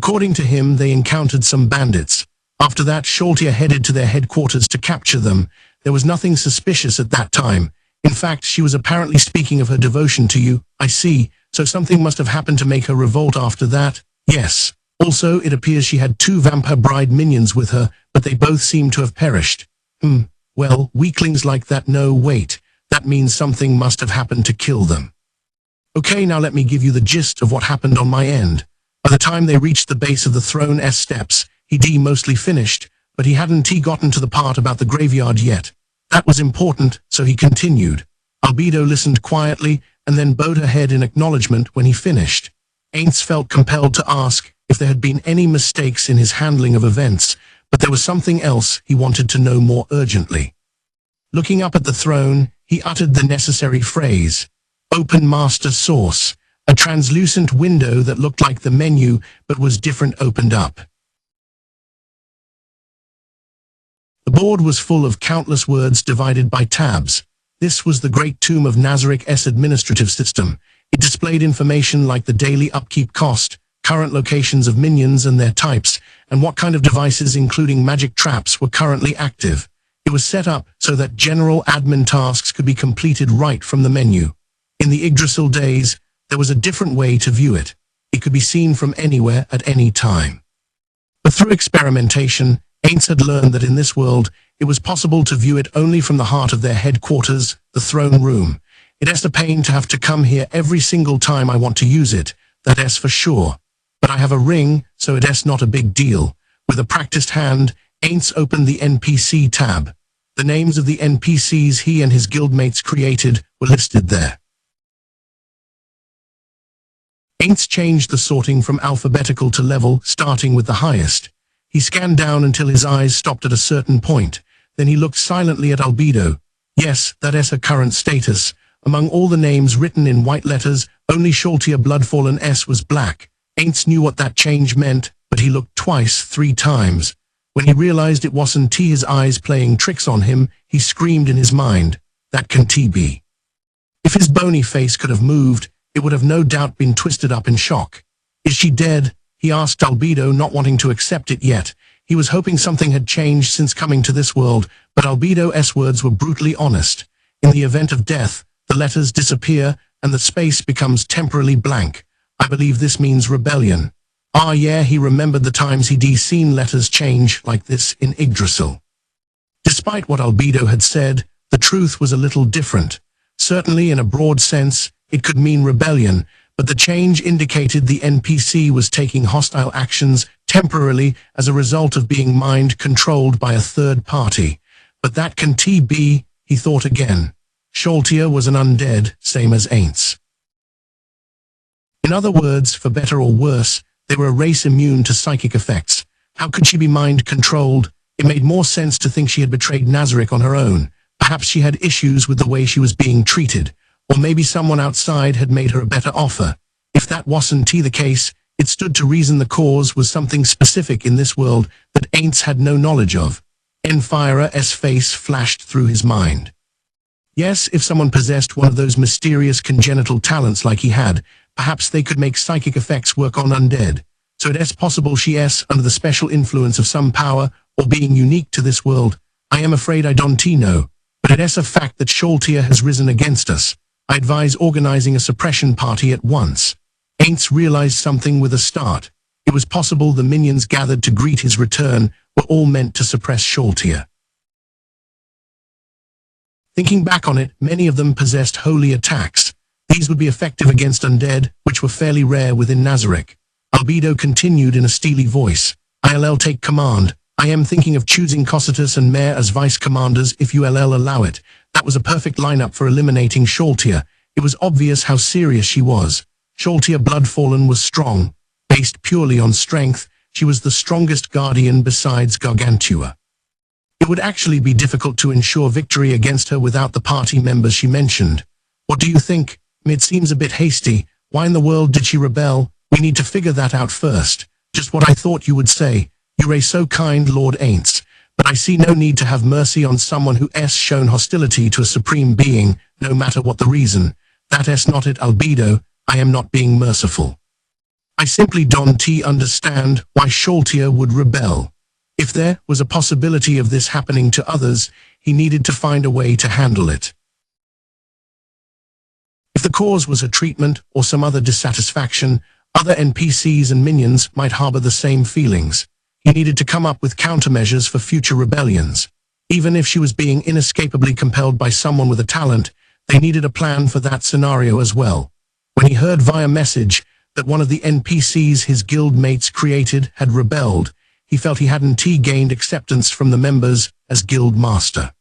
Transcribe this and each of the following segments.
According to him, they encountered some bandits. After that, Sholtia headed to their headquarters to capture them. There was nothing suspicious at that time. In fact, she was apparently speaking of her devotion to you. I see. So something must have happened to make her revolt after that? Yes. Also, it appears she had 2 vampire bride minions with her, but they both seem to have perished. Well, weaklings like that, no, wait. That means something must have happened to kill them. Okay, now let me give you the gist of what happened on my end. By the time they reached the base of the throne's steps, he'd mostly finished, but he hadn't gotten to the part about the graveyard yet. That was important, so he continued. Albedo listened quietly, and then bowed her head in acknowledgement when he finished. Aints felt compelled to ask if there had been any mistakes in his handling of events, but there was something else he wanted to know more urgently. Looking up at the throne, he uttered the necessary phrase, "Open Master Source." A translucent window that looked like the menu but was different opened up. The board was full of countless words divided by tabs. This was the Great Tomb of Nazarik's administrative system. It displayed information like the daily upkeep cost, current locations of minions and their types, and what kind of devices including magic traps were currently active. It was set up so that general admin tasks could be completed right from the menu. In the Yggdrasil days, there was a different way to view it. It could be seen from anywhere at any time. But through experimentation, Aints had learned that in this world, it was possible to view it only from the heart of their headquarters, the throne room. It's a pain to have to come here every single time I want to use it, that's for sure. But I have a ring, so it's not a big deal. With a practiced hand, Aints opened the NPC tab. The names of the NPCs he and his guildmates created were listed there. Aints changed the sorting from alphabetical to level, starting with the highest. He scanned down until his eyes stopped at a certain point. Then he looked silently at Albedo. Yes, that's her current status. Among all the names written in white letters, only Sholtia Bloodfallen S was black. Aints knew what that change meant, but he looked twice, 3 times. When he realized it wasn't his eyes playing tricks on him, he screamed in his mind, "That can be." If his bony face could have moved, it would have no doubt been twisted up in shock. "Is she dead?" he asked Albedo, not wanting to accept it yet. He was hoping something had changed since coming to this world, but Albedo's words were brutally honest. In the event of death, the letters disappear and the space becomes temporarily blank. I believe this means rebellion. Ah yeah, he remembered the times he'd seen letters change like this in Yggdrasil. Despite what Albedo had said, the truth was a little different. Certainly in a broad sense, it could mean rebellion, but the change indicated the NPC was taking hostile actions temporarily as a result of being mind-controlled by a third party. But that can be, he thought again. Sholtia was an undead, same as Aints. In other words, for better or worse, they were a race immune to psychic effects. How could she be mind-controlled? It made more sense to think she had betrayed Nazarik on her own. Perhaps she had issues with the way she was being treated. Or maybe someone outside had made her a better offer. If that wasn't the case, it stood to reason the cause was something specific in this world that Aints had no knowledge of. Enfire's face flashed through his mind. Yes, if someone possessed one of those mysterious congenital talents like he had, perhaps they could make psychic effects work on undead. So it's possible she's under the special influence of some power or being unique to this world. I am afraid I don't know. But it's a fact that Sholtia has risen against us. I advise organizing a suppression party at once. Aints realized something with a start. It was possible the minions gathered to greet his return were all meant to suppress Sholtia. Thinking back on it, many of them possessed holy attacks. These would be effective against undead, which were fairly rare within Nazarik. Albedo continued in a steely voice. "I'll take command. I am thinking of choosing Cocytus and Mare as vice-commanders if you'll allow it." That was a perfect lineup for eliminating Sholtia. It was obvious how serious she was. Sholtia Bloodfallen was strong. Based purely on strength, she was the strongest guardian besides Gargantua. It would actually be difficult to ensure victory against her without the party members she mentioned. What do you think? It seems a bit hasty. Why in the world did she rebel? We need to figure that out first. Just what I thought you would say. You're so kind, Lord Aints. But I see no need to have mercy on someone who's shown hostility to a supreme being, no matter what the reason. That's not it, Albedo. I am not being merciful. I simply don't understand why Sholtia would rebel. If there was a possibility of this happening to others, he needed to find a way to handle it. If the cause was a treatment or some other dissatisfaction, other NPCs and minions might harbor the same feelings. He needed to come up with countermeasures for future rebellions. Even if she was being inescapably compelled by someone with a talent, they needed a plan for that scenario as well. When he heard via message that one of the NPCs his guild mates created had rebelled, he felt he hadn't gained acceptance from the members as guild master.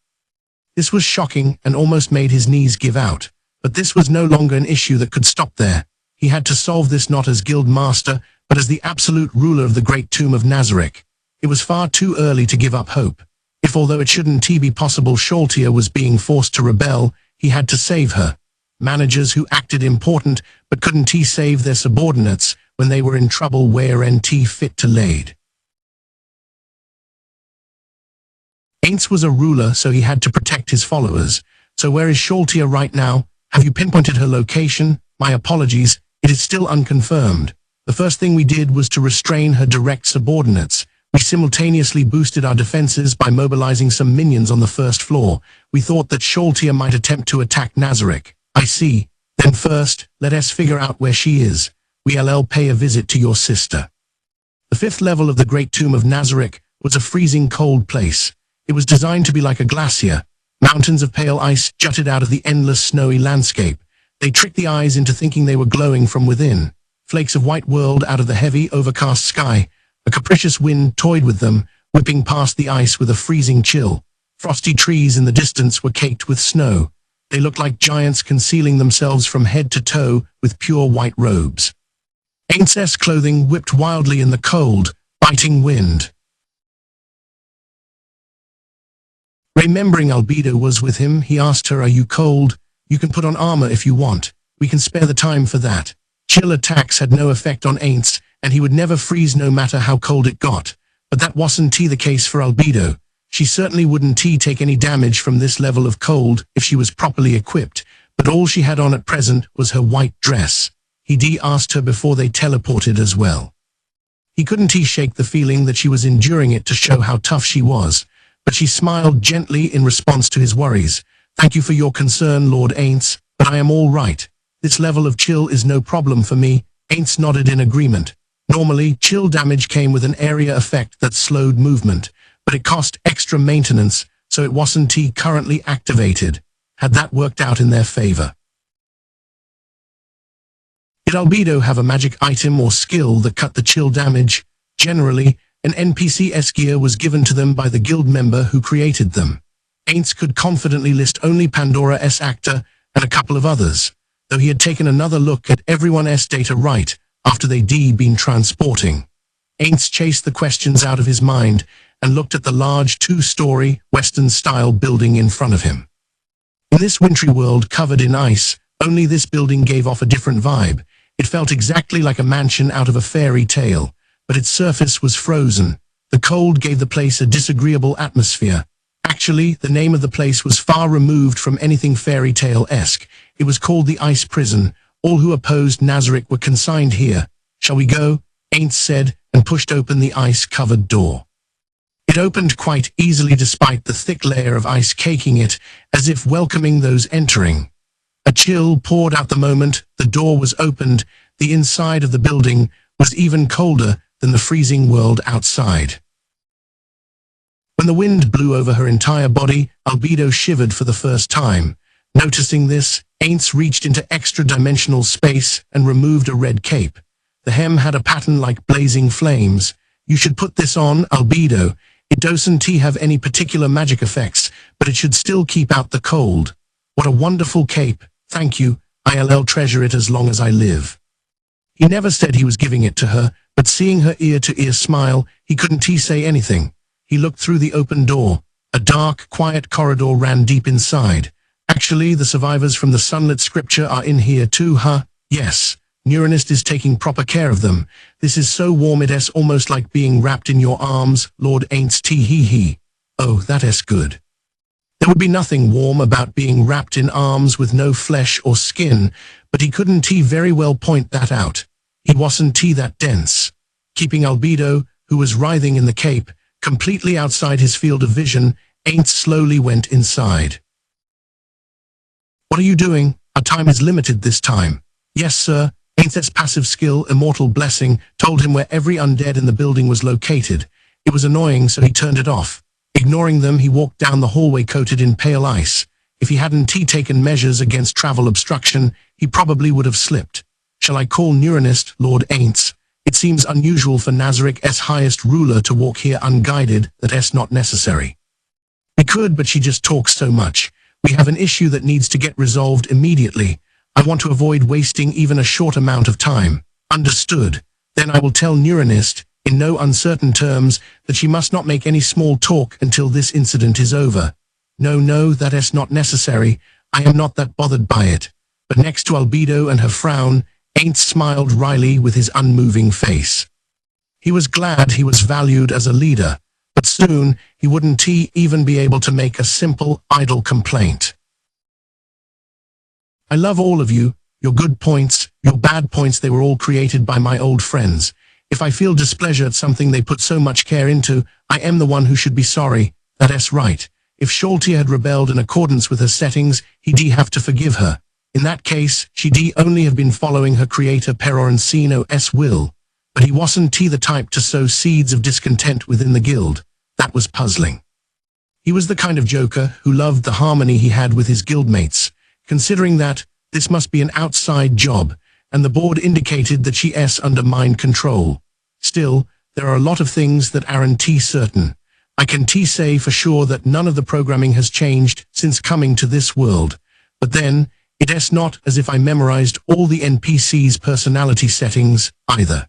This was shocking and almost made his knees give out, but this was no longer an issue that could stop there. He had to solve this not as guild master, but as the absolute ruler of the great tomb of Nazarick. It was far too early to give up hope. If although it shouldn't be possible Sholtia was being forced to rebel, he had to save her. Managers who acted important but couldn't save their subordinates when they were in trouble weren't fit to lead. Aints was a ruler, so he had to protect his followers. So where is Sholtia right now? Have you pinpointed her location? My apologies, it is still unconfirmed. The first thing we did was to restrain her direct subordinates. We simultaneously boosted our defenses by mobilizing some minions on the first floor. We thought that Sholtia might attempt to attack Nazarick. I see. Then first, let us figure out where she is. We'll pay a visit to your sister. The fifth level of the Great Tomb of Nazarick was a freezing cold place. It was designed to be like a glacier. Mountains of pale ice jutted out of the endless snowy landscape. They tricked the eyes into thinking they were glowing from within. Flakes of white whirled out of the heavy, overcast sky. A capricious wind toyed with them, whipping past the ice with a freezing chill. Frosty trees in the distance were caked with snow. They looked like giants concealing themselves from head to toe with pure white robes. Aints' clothing whipped wildly in the cold, biting wind. Remembering Albedo was with him, he asked her, "Are you cold? You can put on armor if you want. We can spare the time for that." Chill attacks had no effect on Aints, and he would never freeze no matter how cold it got. But that wasn't the case for Albedo. She certainly wouldn't take any damage from this level of cold if she was properly equipped, but all she had on at present was her white dress. He asked her before they teleported as well. He couldn't shake the feeling that she was enduring it to show how tough she was, but she smiled gently in response to his worries. "Thank you for your concern, Lord Aints, but I am all right. This level of chill is no problem for me." Aints nodded in agreement. Normally, chill damage came with an area effect that slowed movement, but it cost extra maintenance, so it wasn't currently activated. Had that worked out in their favor? Did Albedo have a magic item or skill that cut the chill damage? Generally, an NPC's gear was given to them by the guild member who created them. Aints could confidently list only Pandora's actor and a couple of others, though he had taken another look at everyone's data right after they'd been transporting. Aints chased the questions out of his mind and looked at the large two-story, Western-style building in front of him. In this wintry world covered in ice, only this building gave off a different vibe. It felt exactly like a mansion out of a fairy tale, but its surface was frozen. The cold gave the place a disagreeable atmosphere. Actually, the name of the place was far removed from anything fairy tale-esque. It was called the Ice Prison. All who opposed Nazarick were consigned here. "Shall we go?" Aints said, and pushed open the ice-covered door. It opened quite easily despite the thick layer of ice caking it, as if welcoming those entering. A chill poured out the moment the door was opened. The inside of the building was even colder than the freezing world outside. When the wind blew over her entire body, Albedo shivered for the first time. Noticing this, Aints reached into extra-dimensional space and removed a red cape. The hem had a pattern like blazing flames. "You should put this on, Albedo. It doesn't have any particular magic effects, but it should still keep out the cold." "What a wonderful cape. Thank you. I'll treasure it as long as I live." He never said he was giving it to her, but seeing her ear-to-ear smile, he couldn't say anything. He looked through the open door. A dark, quiet corridor ran deep inside. "Actually, the survivors from the sunlit scripture are in here too, huh?" "Yes. Neuronist is taking proper care of them. This is so warm it's almost like being wrapped in your arms, Lord Aints tee-hee-hee." "Oh, that's good." There would be nothing warm about being wrapped in arms with no flesh or skin, but he couldn't very well point that out. He wasn't that dense. Keeping Albedo, who was writhing in the cape, completely outside his field of vision, Ain't slowly went inside. "What are you doing? Our time is limited this time." "Yes, sir." Ain't's passive skill, Immortal Blessing, told him where every undead in the building was located. It was annoying, so he turned it off. Ignoring them, he walked down the hallway coated in pale ice. If he hadn't taken measures against travel obstruction, he probably would have slipped. "Shall I call Neuronist, Lord Aints? It seems unusual for Nazarik's highest ruler to walk here unguided. That's not necessary." "We could, but she just talks so much. We have an issue that needs to get resolved immediately. I want to avoid wasting even a short amount of time." "Understood. Then I will tell Neuronist, in no uncertain terms, that she must not make any small talk until this incident is over." No, that's not necessary. I am not that bothered by it." But next to Albedo and her frown, Ain't smiled wryly with his unmoving face. He was glad he was valued as a leader, but soon he wouldn't even be able to make a simple, idle complaint. "I love all of you, your good points, your bad points, they were all created by my old friends. If I feel displeasure at something they put so much care into, I am the one who should be sorry. That's right. If Sholtia had rebelled in accordance with her settings, he'd have to forgive her. In that case, she'd only have been following her creator Perorancino's will. But he wasn't the type to sow seeds of discontent within the guild. That was puzzling. He was the kind of joker who loved the harmony he had with his guildmates. Considering that, this must be an outside job, and the board indicated that she's under mind control. Still, there are a lot of things that aren't certain. I can say for sure that none of the programming has changed since coming to this world. But then, it's not as if I memorized all the NPCs' personality settings, either.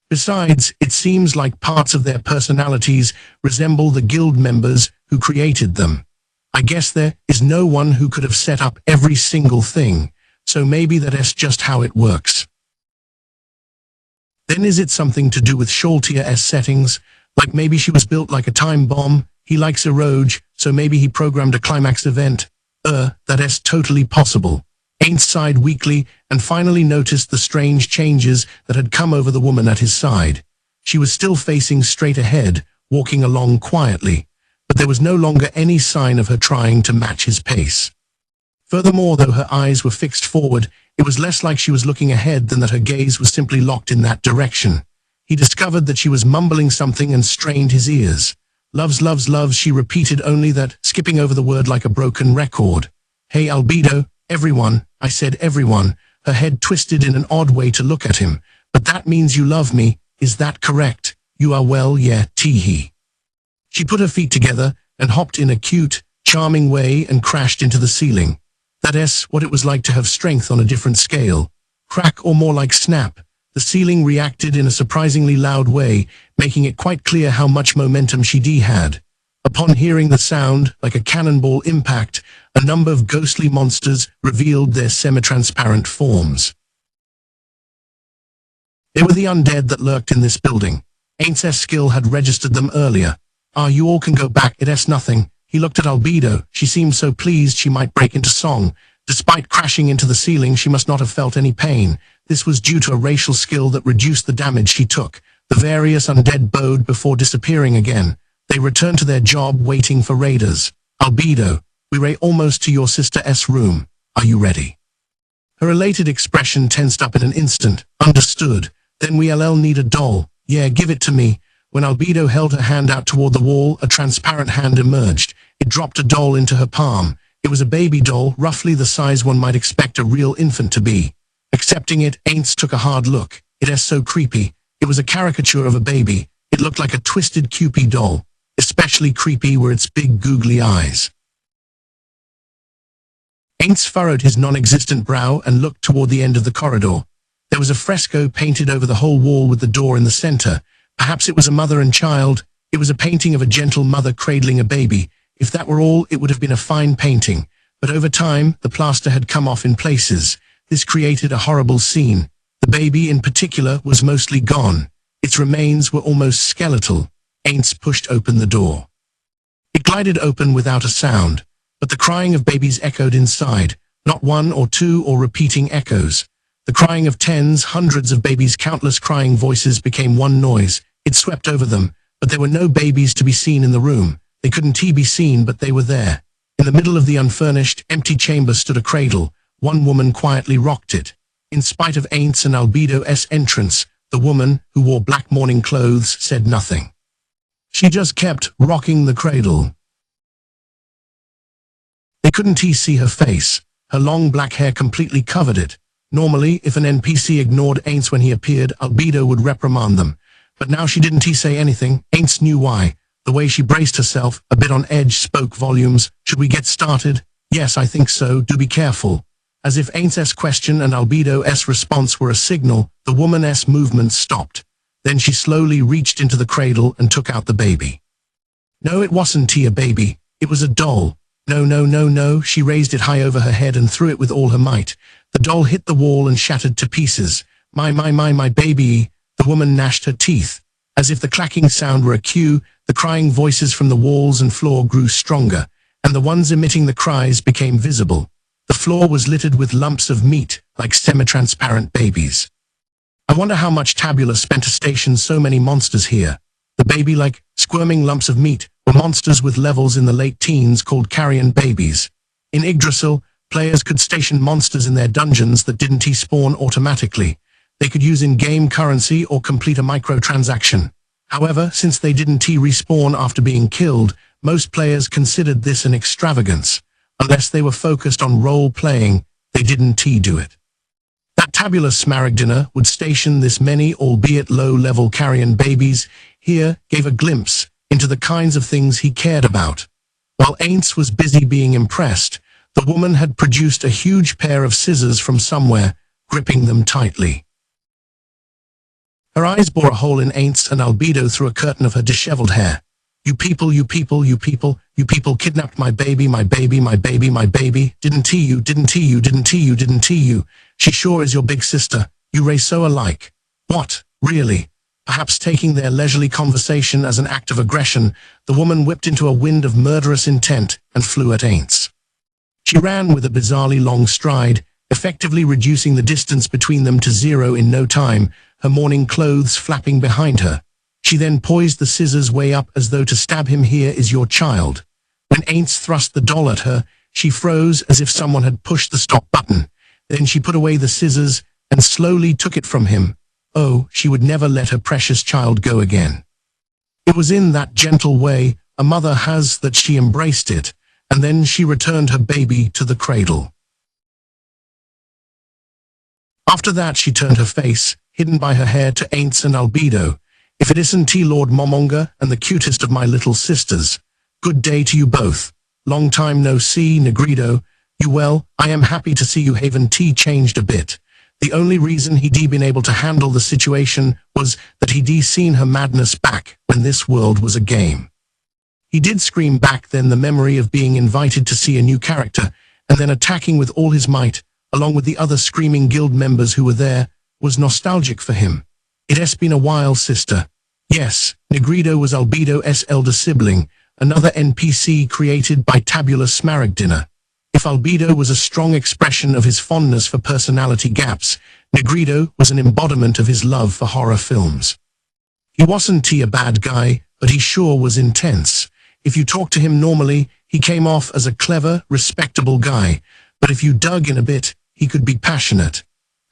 Besides, it seems like parts of their personalities resemble the guild members who created them. I guess there is no one who could have set up every single thing, so maybe that's just how it works. Then is it something to do with Sholtia's settings? Like maybe she was built like a time bomb. He likes Eroge, so maybe he programmed a climax event. That's totally possible. Ain't sighed weakly and finally noticed the strange changes that had come over the woman at his side. She was still facing straight ahead, walking along quietly, but there was no longer any sign of her trying to match his pace. Furthermore, though her eyes were fixed forward, it was less like she was looking ahead than that her gaze was simply locked in that direction. He discovered that she was mumbling something and strained his ears. "Loves, loves, loves," she repeated, only that, skipping over the word like a broken record. "Hey, Albedo, everyone," I said, "everyone." Her head twisted in an odd way to look at him. "But that means you love me, is that correct?" "You are, well, yeah, tee-hee." She put her feet together and hopped in a cute, charming way and crashed into the ceiling. That's what it was like to have strength on a different scale. Crack, or more like snap. The ceiling reacted in a surprisingly loud way, making it quite clear how much momentum she had. Upon hearing the sound, like a cannonball impact, a number of ghostly monsters revealed their semi-transparent forms. They were the undead that lurked in this building. Ain's skill had registered them earlier. "Ah, you all can go back, it's nothing." He looked at Albedo. She seemed so pleased she might break into song. Despite crashing into the ceiling, she must not have felt any pain. This was due to a racial skill that reduced the damage she took. The various undead bowed before disappearing again. They returned to their job waiting for raiders. "Albedo, we're almost to your sister's room. Are you ready?" Her elated expression tensed up in an instant. "Understood. Then we'll need a doll." "Yeah, give it to me." When Albedo held her hand out toward the wall, a transparent hand emerged. It dropped a doll into her palm. It was a baby doll, roughly the size one might expect a real infant to be. Accepting it, Aints took a hard look. It's so creepy. It was a caricature of a baby. It looked like a twisted Cupid doll. Especially creepy were its big googly eyes. Aints furrowed his non-existent brow and looked toward the end of the corridor. There was a fresco painted over the whole wall with the door in the center. Perhaps it was a mother and child. It was a painting of a gentle mother cradling a baby. If that were all, it would have been a fine painting. But over time, the plaster had come off in places. This created a horrible scene. The baby, in particular, was mostly gone. Its remains were almost skeletal. Aints pushed open the door. It glided open without a sound, but the crying of babies echoed inside, not one or two or repeating echoes. The crying of tens, hundreds of babies, countless crying voices became one noise. It swept over them, but there were no babies to be seen in the room. They couldn't be seen, but they were there. In the middle of the unfurnished, empty chamber stood a cradle. One woman quietly rocked it. In spite of Aints and Albedo's entrance, the woman, who wore black mourning clothes, said nothing. She just kept rocking the cradle. They couldn't see her face. Her long black hair completely covered it. Normally, if an NPC ignored Aints when he appeared, Albedo would reprimand them. But now she didn't say anything. Aints knew why. The way she braced herself, a bit on edge, spoke volumes. Should we get started? Yes, I think so. Do be careful. As if Aints' question and Albedo's response were a signal, the woman's movements stopped. Then she slowly reached into the cradle and took out the baby. No, it wasn't a baby. It was a doll. No. She raised it high over her head and threw it with all her might. The doll hit the wall and shattered to pieces. My baby. The woman gnashed her teeth. As if the clacking sound were a cue, the crying voices from the walls and floor grew stronger, and the ones emitting the cries became visible. The floor was littered with lumps of meat, like semi-transparent babies. I wonder how much Tabula spent to station so many monsters here. The baby-like, squirming lumps of meat were monsters with levels in the late teens called carrion babies. In Yggdrasil, players could station monsters in their dungeons that didn't spawn automatically. They could use in-game currency or complete a microtransaction. However, since they didn't respawn after being killed, most players considered this an extravagance. Unless they were focused on role-playing, they didn't do it. That Tabula Smaragdina would station this many, albeit low-level carrion babies, here gave a glimpse into the kinds of things he cared about. While Aints was busy being impressed, the woman had produced a huge pair of scissors from somewhere, gripping them tightly. Her eyes bore a hole in Aints and Albedo through a curtain of her disheveled hair. You people kidnapped my baby. Didn't you? She sure is your big sister. You race so alike. What, really? Perhaps taking their leisurely conversation as an act of aggression, the woman whipped into a wind of murderous intent and flew at Aints. She ran with a bizarrely long stride, effectively reducing the distance between them to zero in no time, her mourning clothes flapping behind her. She then poised the scissors way up as though to stab him. Here is your child. When Aints thrust the doll at her, she froze as if someone had pushed the stop button. Then she put away the scissors and slowly took it from him. Oh, she would never let her precious child go again. It was in that gentle way a mother has that she embraced it, and then she returned her baby to the cradle. After that she turned her face, hidden by her hair, to Aints and Albedo. If it isn't Lord Momonga and the cutest of my little sisters. Good day to you both. Long time no see, Negrido. You well? I am happy to see you. Haven changed a bit. The only reason he'd been able to handle the situation was that he'd seen her madness back when this world was a game. He did scream back then, the memory of being invited to see a new character and then attacking with all his might, along with the other screaming guild members who were there, was nostalgic for him. It has been a while, sister. Yes, Negrido was Albedo's elder sibling, another NPC created by Tabula Smaragdina. If Albedo was a strong expression of his fondness for personality gaps, Negrido was an embodiment of his love for horror films. He wasn't a bad guy, but he sure was intense. If you talked to him normally, he came off as a clever, respectable guy, but if you dug in a bit, he could be passionate.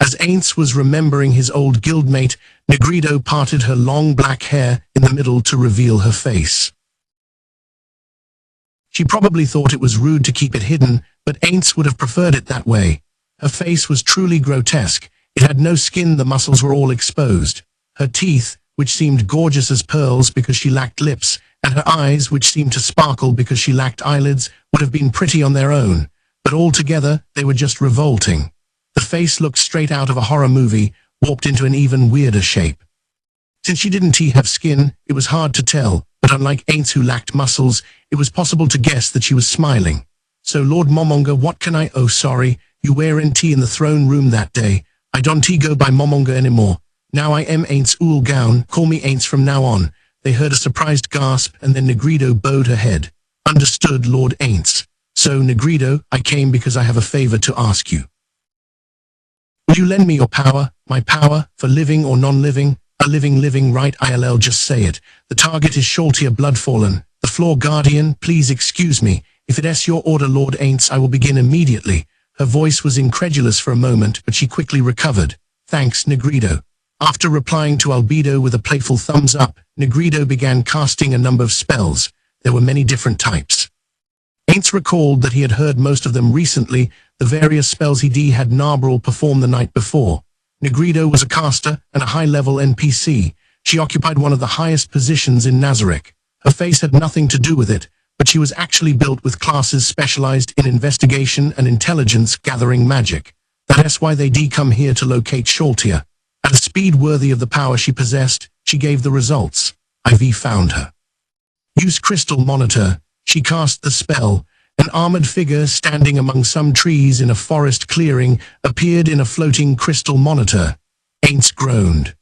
As Aints was remembering his old guildmate, Negrido parted her long black hair in the middle to reveal her face. She probably thought it was rude to keep it hidden, but Aints would have preferred it that way. Her face was truly grotesque. It had no skin, the muscles were all exposed. Her teeth, which seemed gorgeous as pearls because she lacked lips, and her eyes, which seemed to sparkle because she lacked eyelids, would have been pretty on their own, but altogether they were just revolting. The face looked straight out of a horror movie, warped into an even weirder shape. Since she didn't have skin, it was hard to tell, but unlike Aints who lacked muscles, it was possible to guess that she was smiling. So Lord Momonga, what can I— oh sorry, you weren't in the throne room that day. I don't go by Momonga anymore. Now I am Aints Gown, call me Aints from now on. They heard a surprised gasp, and then Negrido bowed her head. Understood, Lord Aints. So Negrido, I came because I have a favor to ask you. Will you lend me your power, my power, for living or non-living? A living, right, ILL, just say it. The target is Sholtia Bloodfallen. The floor guardian, please excuse me. If it's your order, Lord Aints, I will begin immediately. Her voice was incredulous for a moment, but she quickly recovered. Thanks, Negredo. After replying to Albedo with a playful thumbs up, Negredo began casting a number of spells. There were many different types. Aints recalled that he had heard most of them recently, the various spells he had Narbril perform the night before. Negredo was a caster and a high-level NPC. She occupied one of the highest positions in Nazarick. Her face had nothing to do with it, but she was actually built with classes specialized in investigation and intelligence gathering magic. That's why they come here to locate Sholtia. At a speed worthy of the power she possessed, she gave the results. IV found her. Use Crystal Monitor. She cast the spell. An armored figure standing among some trees in a forest clearing appeared in a floating crystal monitor. Aints groaned.